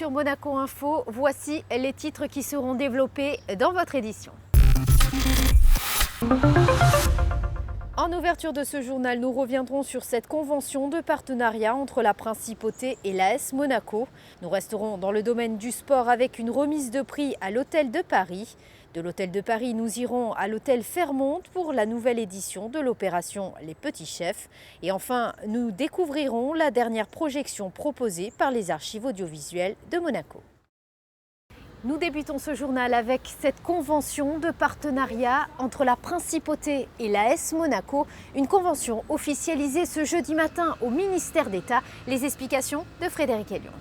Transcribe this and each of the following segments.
sur Monaco Info, voici les titres qui seront développés dans votre édition. En ouverture de ce journal, nous reviendrons sur cette convention de partenariat entre la Principauté et l'AS Monaco. Nous resterons dans le domaine du sport avec une remise de prix à l'Hôtel de Paris. De l'Hôtel de Paris, nous irons à l'Hôtel Fairmont pour la nouvelle édition de l'opération Les Petits Chefs. Et enfin, nous découvrirons la dernière projection proposée par les archives audiovisuelles de Monaco. Nous débutons ce journal avec cette convention de partenariat entre la Principauté et l'AS Monaco. Une convention officialisée ce jeudi matin au ministère d'État. Les explications de Frédéric Hélion.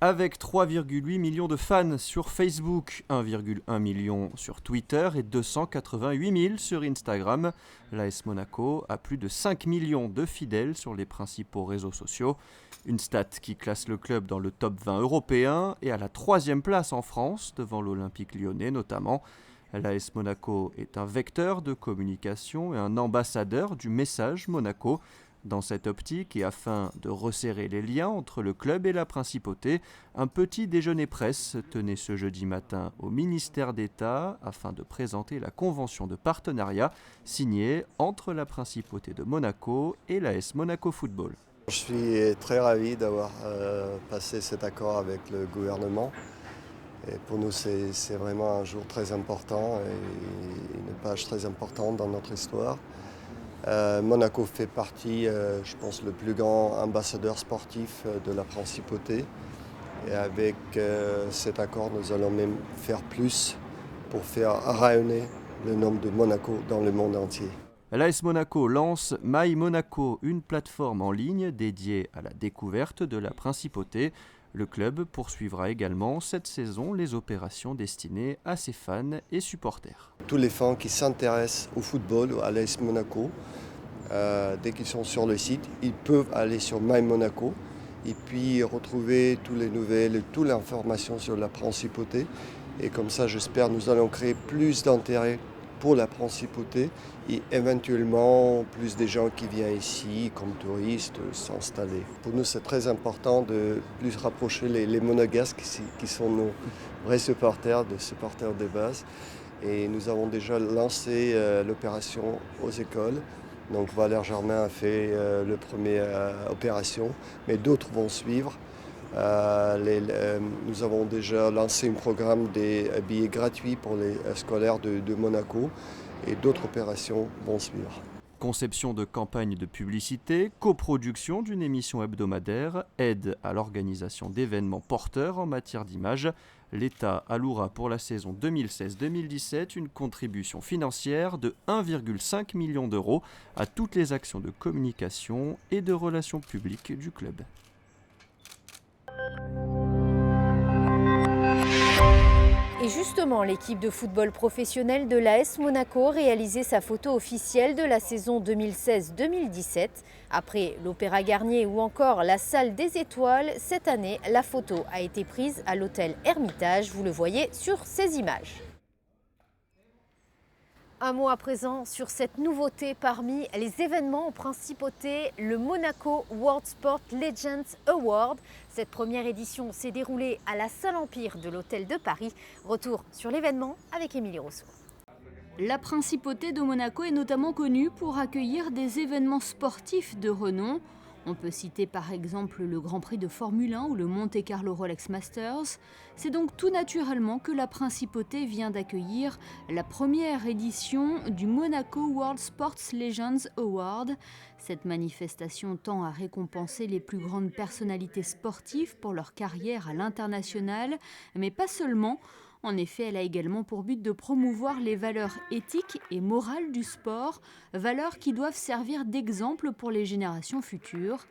Avec 3,8 millions de fans sur Facebook, 1,1 million sur Twitter et 288 000 sur Instagram, l'AS Monaco a plus de 5 millions de fidèles sur les principaux réseaux sociaux. Une stat qui classe le club dans le top 20 européen et à la 3e place en France, devant l'Olympique lyonnais notamment. L'AS Monaco est un vecteur de communication et un ambassadeur du message Monaco. Dans cette optique et afin de resserrer les liens entre le club et la Principauté, un petit déjeuner presse tenait ce jeudi matin au ministère d'État afin de présenter la convention de partenariat signée entre la Principauté de Monaco et l'AS Monaco Football. Je suis très ravi d'avoir passé cet accord avec le gouvernement. Et pour nous, c'est vraiment un jour très important et une page très importante dans notre histoire. Monaco fait partie, je pense, le plus grand ambassadeur sportif de la Principauté. Et avec cet accord, nous allons même faire plus pour faire rayonner le nom de Monaco dans le monde entier. L'AS Monaco lance My Monaco, une plateforme en ligne dédiée à la découverte de la Principauté. Le club poursuivra également cette saison les opérations destinées à ses fans et supporters. Tous les fans qui s'intéressent au football ou à l'AS Monaco, dès qu'ils sont sur le site, ils peuvent aller sur My Monaco et puis retrouver toutes les nouvelles et toute l'information sur la Principauté. Et comme ça, j'espère, nous allons créer plus d'intérêt pour la Principauté et éventuellement plus de gens qui viennent ici comme touristes s'installer. Pour nous, c'est très important de plus rapprocher les Monégasques qui sont nos vrais supporters de base. Et nous avons déjà lancé l'opération aux écoles. Donc Valère Germain a fait la première opération, mais d'autres vont suivre. Nous avons déjà lancé un programme des billets gratuits pour les scolaires de Monaco et d'autres opérations vont suivre. Conception de campagnes de publicité, coproduction d'une émission hebdomadaire, aide à l'organisation d'événements porteurs en matière d'image. L'État allouera pour la saison 2016-2017 une contribution financière de 1,5 million d'euros à toutes les actions de communication et de relations publiques du club. Et justement, l'équipe de football professionnel de l'AS Monaco réalisait sa photo officielle de la saison 2016-2017. Après l'Opéra Garnier ou encore la Salle des Étoiles, cette année, la photo a été prise à l'hôtel Hermitage. Vous le voyez sur ces images. Un mot à présent sur cette nouveauté parmi les événements en Principauté, le Monaco World Sport Legends Award. Cette première édition s'est déroulée à la Salle Empire de l'Hôtel de Paris. Retour sur l'événement avec Émilie Rousseau. La Principauté de Monaco est notamment connue pour accueillir des événements sportifs de renom. On peut citer par exemple le Grand Prix de Formule 1 ou le Monte Carlo Rolex Masters. C'est donc tout naturellement que la Principauté vient d'accueillir la première édition du Monaco World Sports Legends Award. Cette manifestation tend à récompenser les plus grandes personnalités sportives pour leur carrière à l'international, mais pas seulement. En effet, elle a également pour but de promouvoir les valeurs éthiques et morales du sport, valeurs qui doivent servir d'exemple pour les générations futures.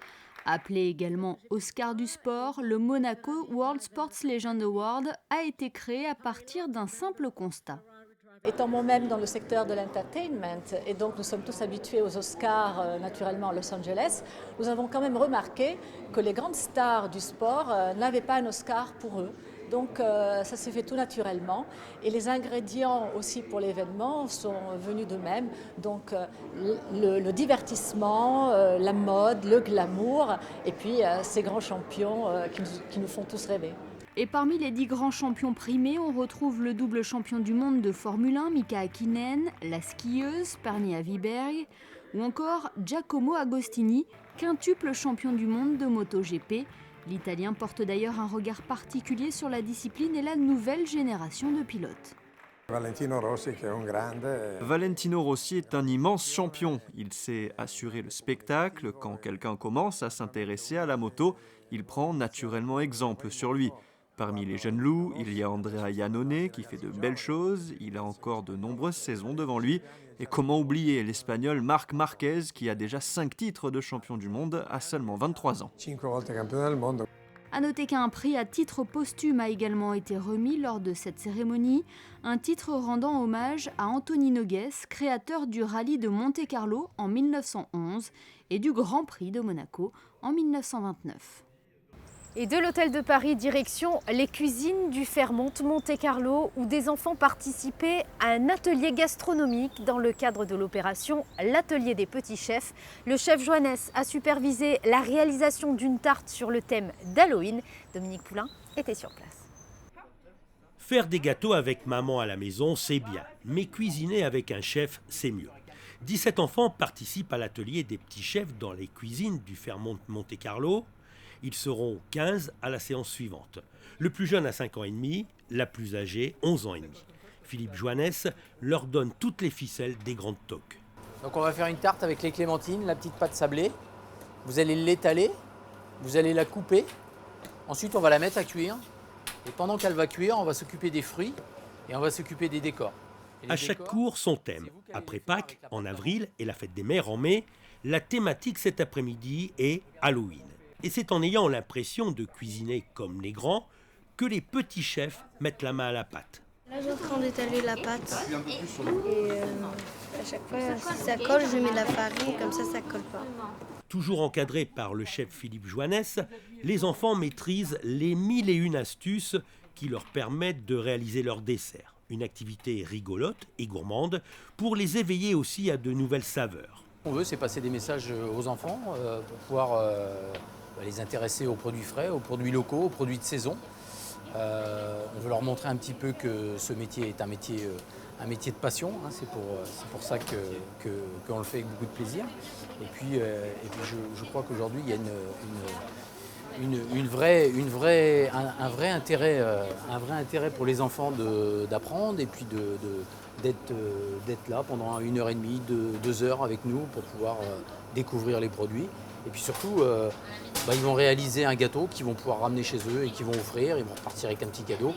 Appelé également Oscar du sport, le Monaco World Sports Legends Award a été créé à partir d'un simple constat. Étant moi-même dans le secteur de l'entertainment, et donc nous sommes tous habitués aux Oscars naturellement à Los Angeles, nous avons quand même remarqué que les grandes stars du sport n'avaient pas un Oscar pour eux. Donc ça s'est fait tout naturellement. Et les ingrédients aussi pour l'événement sont venus d'eux-mêmes. Donc le divertissement, la mode, le glamour, et puis ces grands champions qui nous font tous rêver. Et parmi les 10 grands champions primés, on retrouve le double champion du monde de Formule 1, Mika Häkkinen, la skieuse Pernilla Wiberg, ou encore Giacomo Agostini, quintuple champion du monde de MotoGP. L'Italien porte d'ailleurs un regard particulier sur la discipline et la nouvelle génération de pilotes. Valentino Rossi est un immense champion. Il sait assurer le spectacle. Quand quelqu'un commence à s'intéresser à la moto, il prend naturellement exemple sur lui. Parmi les jeunes loups, il y a Andrea Iannone qui fait de belles choses. Il a encore de nombreuses saisons devant lui. Et comment oublier l'Espagnol Marc Marquez qui a déjà 5 titres de champion du monde à seulement 23 ans. A noter qu'un prix à titre posthume a également été remis lors de cette cérémonie, un titre rendant hommage à Anthony Nogues, créateur du rallye de Monte-Carlo en 1911 et du Grand Prix de Monaco en 1929. Et de l'hôtel de Paris, direction les cuisines du Fairmont Monte-Carlo, où des enfants participaient à un atelier gastronomique dans le cadre de l'opération L'Atelier des Petits Chefs. Le chef Joannes a supervisé la réalisation d'une tarte sur le thème d'Halloween. Dominique Poulain était sur place. Faire des gâteaux avec maman à la maison, c'est bien, mais cuisiner avec un chef, c'est mieux. 17 enfants participent à l'atelier des petits chefs dans les cuisines du Fairmont Monte-Carlo. Ils seront 15 à la séance suivante. Le plus jeune a 5 ans et demi, la plus âgée 11 ans et demi. Philippe Joannes leur donne toutes les ficelles des grandes toques. Donc on va faire une tarte avec les clémentines, la petite pâte sablée. Vous allez l'étaler, vous allez la couper. Ensuite on va la mettre à cuire. Et pendant qu'elle va cuire, on va s'occuper des fruits et on va s'occuper des décors. À chaque cours, son thème. Après Pâques, en avril, et la fête des mères en mai, la thématique cet après-midi est Halloween. Et c'est en ayant l'impression de cuisiner comme les grands que les petits chefs mettent la main à la pâte. Là, j'ai en train d'étaler la pâte. Et à chaque fois, si ça colle, je mets de la farine, comme ça ne colle pas. Toujours encadrés par le chef Philippe Joannes, les enfants maîtrisent les 1001 astuces qui leur permettent de réaliser leur dessert. Une activité rigolote et gourmande pour les éveiller aussi à de nouvelles saveurs. Ce qu'on veut, c'est passer des messages aux enfants pour pouvoir les intéresser aux produits frais, aux produits locaux, aux produits de saison. On veut leur montrer un petit peu que ce métier est un métier de passion. Hein, c'est pour ça qu'on le fait avec beaucoup de plaisir. Et puis je crois qu'aujourd'hui, il y a un vrai intérêt pour les enfants d'apprendre et puis d'être là pendant 1h30, 2 heures avec nous pour pouvoir découvrir les produits. Et puis surtout, ils vont réaliser un gâteau qu'ils vont pouvoir ramener chez eux et qu'ils vont offrir. Ils vont repartir avec un petit cadeau.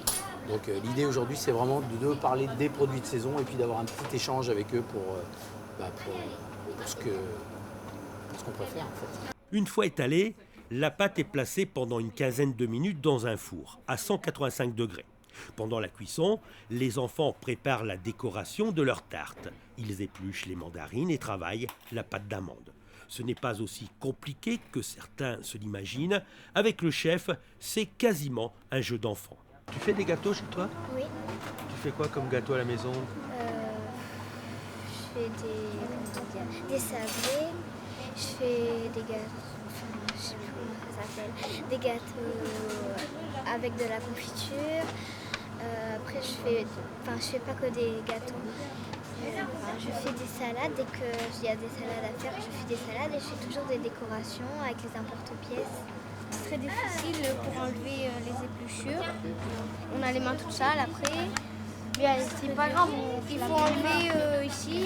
Donc l'idée aujourd'hui, c'est vraiment de parler des produits de saison et puis d'avoir un petit échange avec eux pour ce qu'on préfère en fait. Une fois étalée, la pâte est placée pendant une quinzaine de minutes dans un four à 185 degrés. Pendant la cuisson, les enfants préparent la décoration de leur tarte. Ils épluchent les mandarines et travaillent la pâte d'amande. Ce n'est pas aussi compliqué que certains se l'imaginent. Avec le chef, c'est quasiment un jeu d'enfant. Tu fais des gâteaux chez toi? Oui. Tu fais quoi comme gâteau à la maison? Je fais des sablés, je fais des gâteaux, je sais plus comment ça s'appelle, des gâteaux avec de la confiture. Après je fais pas que des gâteaux. Je fais des salades, dès qu'il y a des salades à faire, je fais des salades et je fais toujours des décorations avec les emporte-pièces. C'est très difficile pour enlever les épluchures. On a les mains toutes sales après. Mais c'est pas grave, il faut enlever ici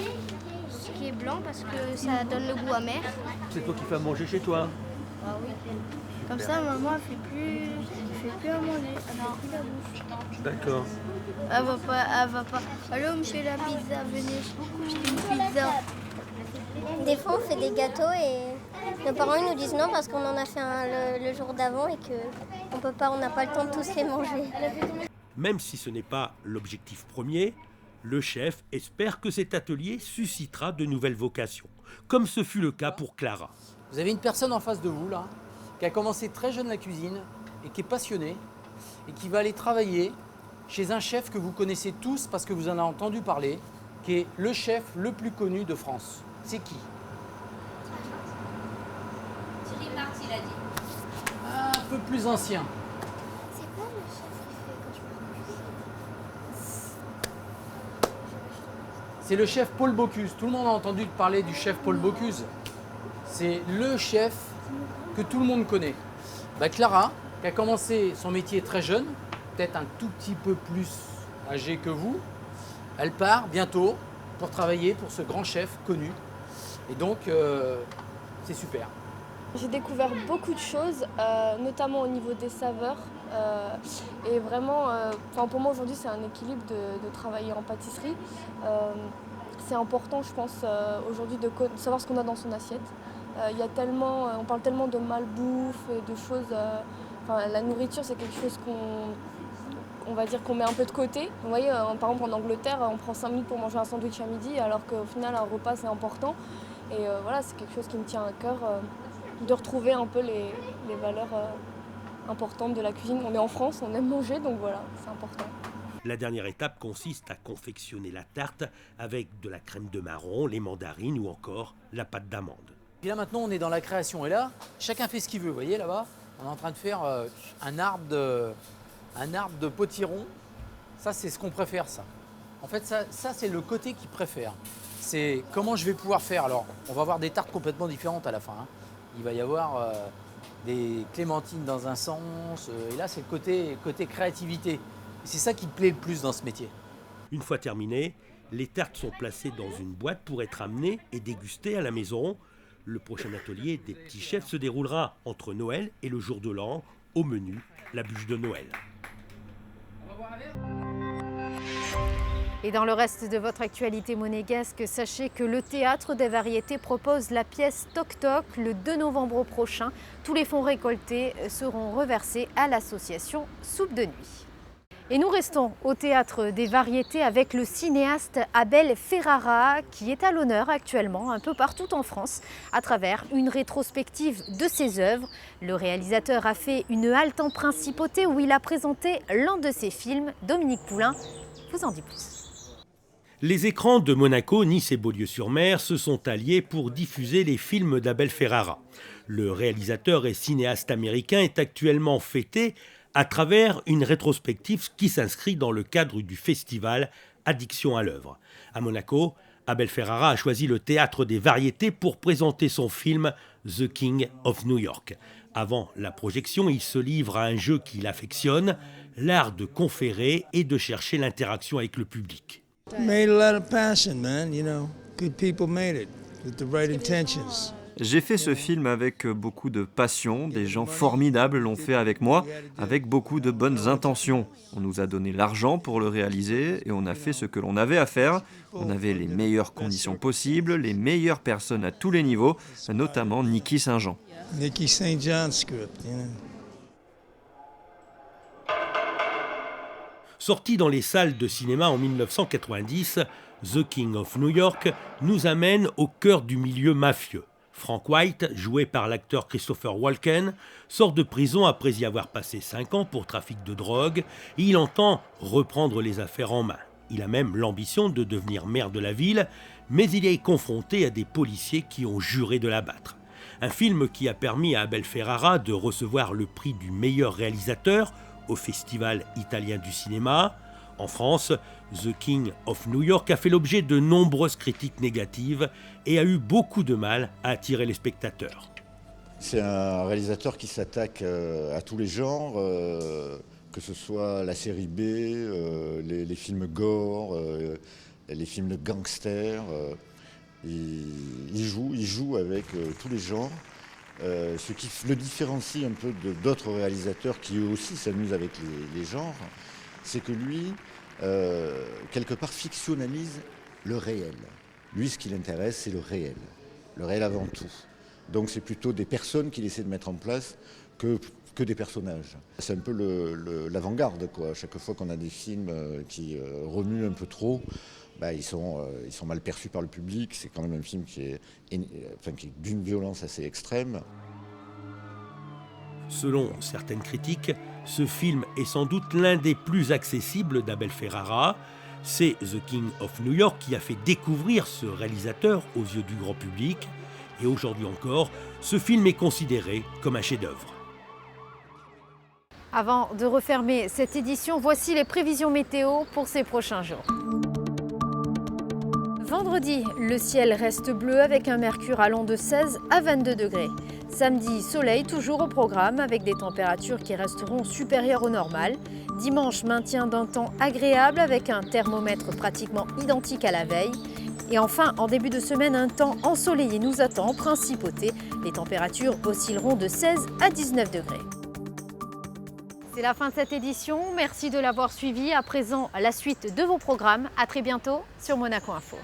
ce qui est blanc parce que ça donne le goût amer. C'est toi qui fais à manger chez toi? Ah oui. Comme ça, maman elle fait plus à manger, elle fait plus la bouche. D'accord. Elle va pas. Allô, on fait la pizza, venez, je fais une pizza. Des fois, on fait des gâteaux et nos parents ils nous disent non parce qu'on en a fait un le jour d'avant et qu'on peut pas, on n'a pas le temps de tous les manger. Même si ce n'est pas l'objectif premier, le chef espère que cet atelier suscitera de nouvelles vocations, comme ce fut le cas pour Clara. Vous avez une personne en face de vous là, qui a commencé très jeune la cuisine et qui est passionnée et qui va aller travailler chez un chef que vous connaissez tous parce que vous en avez entendu parler, qui est le chef le plus connu de France. C'est qui? Thierry Marty, il a dit. Un peu plus ancien. C'est quoi le chef qui fait cauchemar? C'est le chef Paul Bocuse. Tout le monde a entendu parler du chef Paul Bocuse. C'est le chef que tout le monde connaît. Clara, qui a commencé son métier très jeune, peut-être un tout petit peu plus âgée que vous, elle part bientôt pour travailler pour ce grand chef connu. Et donc, c'est super. J'ai découvert beaucoup de choses, notamment au niveau des saveurs. Et vraiment, pour moi aujourd'hui, c'est un équilibre de travailler en pâtisserie. C'est important, je pense, aujourd'hui de savoir ce qu'on a dans son assiette. Il y a tellement, on parle tellement de malbouffe et de choses. La nourriture, c'est quelque chose qu'on va dire qu'on met un peu de côté. Vous voyez, par exemple en Angleterre, on prend 5 minutes pour manger un sandwich à midi, alors qu'au final, un repas, c'est important. Et voilà, c'est quelque chose qui me tient à cœur, de retrouver un peu les valeurs importantes de la cuisine. On est en France, on aime manger, donc voilà, c'est important. La dernière étape consiste à confectionner la tarte avec de la crème de marron, les mandarines ou encore la pâte d'amande. Et là maintenant, on est dans la création. Et là, chacun fait ce qu'il veut. Vous voyez là-bas, on est en train de faire un arbre de potiron. Ça, c'est ce qu'on préfère, ça. En fait, ça c'est le côté qu'ils préfèrent. C'est comment je vais pouvoir faire. Alors, on va avoir des tartes complètement différentes à la fin. Hein. Il va y avoir des clémentines dans un sens. Et là, c'est le côté créativité. Et c'est ça qui me plaît le plus dans ce métier. Une fois terminées, les tartes sont placées dans une boîte pour être amenées et dégustées à la maison. Le prochain atelier des petits chefs se déroulera entre Noël et le jour de l'an. Au menu, la bûche de Noël. Et dans le reste de votre actualité monégasque, sachez que le Théâtre des Variétés propose la pièce Toc Toc le 2 novembre prochain. Tous les fonds récoltés seront reversés à l'association Soupe de Nuit. Et nous restons au Théâtre des Variétés avec le cinéaste Abel Ferrara qui est à l'honneur actuellement un peu partout en France à travers une rétrospective de ses œuvres. Le réalisateur a fait une halte en Principauté où il a présenté l'un de ses films. Dominique Poulain vous en dit plus. Les écrans de Monaco, Nice et Beaulieu-sur-Mer se sont alliés pour diffuser les films d'Abel Ferrara. Le réalisateur et cinéaste américain est actuellement fêté à travers une rétrospective qui s'inscrit dans le cadre du festival Addiction à l'œuvre. À Monaco, Abel Ferrara a choisi le Théâtre des Variétés pour présenter son film The King of New York. Avant la projection, il se livre à un jeu qu'il affectionne, l'art de conférer et de chercher l'interaction avec le public. Made a lot of passion, man, you know. Good people made it with the right intentions. J'ai fait ce film avec beaucoup de passion, des gens formidables l'ont fait avec moi, avec beaucoup de bonnes intentions. On nous a donné l'argent pour le réaliser et on a fait ce que l'on avait à faire. On avait les meilleures conditions possibles, les meilleures personnes à tous les niveaux, notamment Niki Saint-Jean. Niki St. John script, you know. Sorti dans les salles de cinéma en 1990, The King of New York nous amène au cœur du milieu mafieux. Frank White, joué par l'acteur Christopher Walken, sort de prison après y avoir passé 5 ans pour trafic de drogue et il entend reprendre les affaires en main. Il a même l'ambition de devenir maire de la ville, mais il est confronté à des policiers qui ont juré de l'abattre. Un film qui a permis à Abel Ferrara de recevoir le prix du meilleur réalisateur au Festival italien du cinéma. En France, The King of New York a fait l'objet de nombreuses critiques négatives et a eu beaucoup de mal à attirer les spectateurs. C'est un réalisateur qui s'attaque à tous les genres, que ce soit la série B, les films gore, les films de gangsters. Il joue avec tous les genres. Ce qui le différencie un peu d'autres réalisateurs qui eux aussi s'amusent avec les genres, c'est que lui, quelque part, fictionnalise le réel. Lui, ce qui l'intéresse, c'est le réel avant tout. Donc c'est plutôt des personnes qu'il essaie de mettre en place que des personnages. C'est un peu l'avant-garde, quoi. Chaque fois qu'on a des films qui remuent un peu trop, ils sont mal perçus par le public. C'est quand même un film qui est d'une violence assez extrême. Selon certaines critiques, Ce film est sans doute l'un des plus accessibles d'Abel Ferrara. C'est The King of New York qui a fait découvrir ce réalisateur aux yeux du grand public. Et aujourd'hui encore, ce film est considéré comme un chef-d'œuvre. Avant de refermer cette édition, voici les prévisions météo pour ces prochains jours. Vendredi, le ciel reste bleu avec un mercure allant de 16 à 22 degrés. Samedi, soleil toujours au programme avec des températures qui resteront supérieures au normal. Dimanche, maintien d'un temps agréable avec un thermomètre pratiquement identique à la veille. Et enfin, en début de semaine, un temps ensoleillé nous attend, Principauté. Les températures oscilleront de 16 à 19 degrés. C'est la fin de cette édition. Merci de l'avoir suivi. À présent, la suite de vos programmes. À très bientôt sur Monaco Info.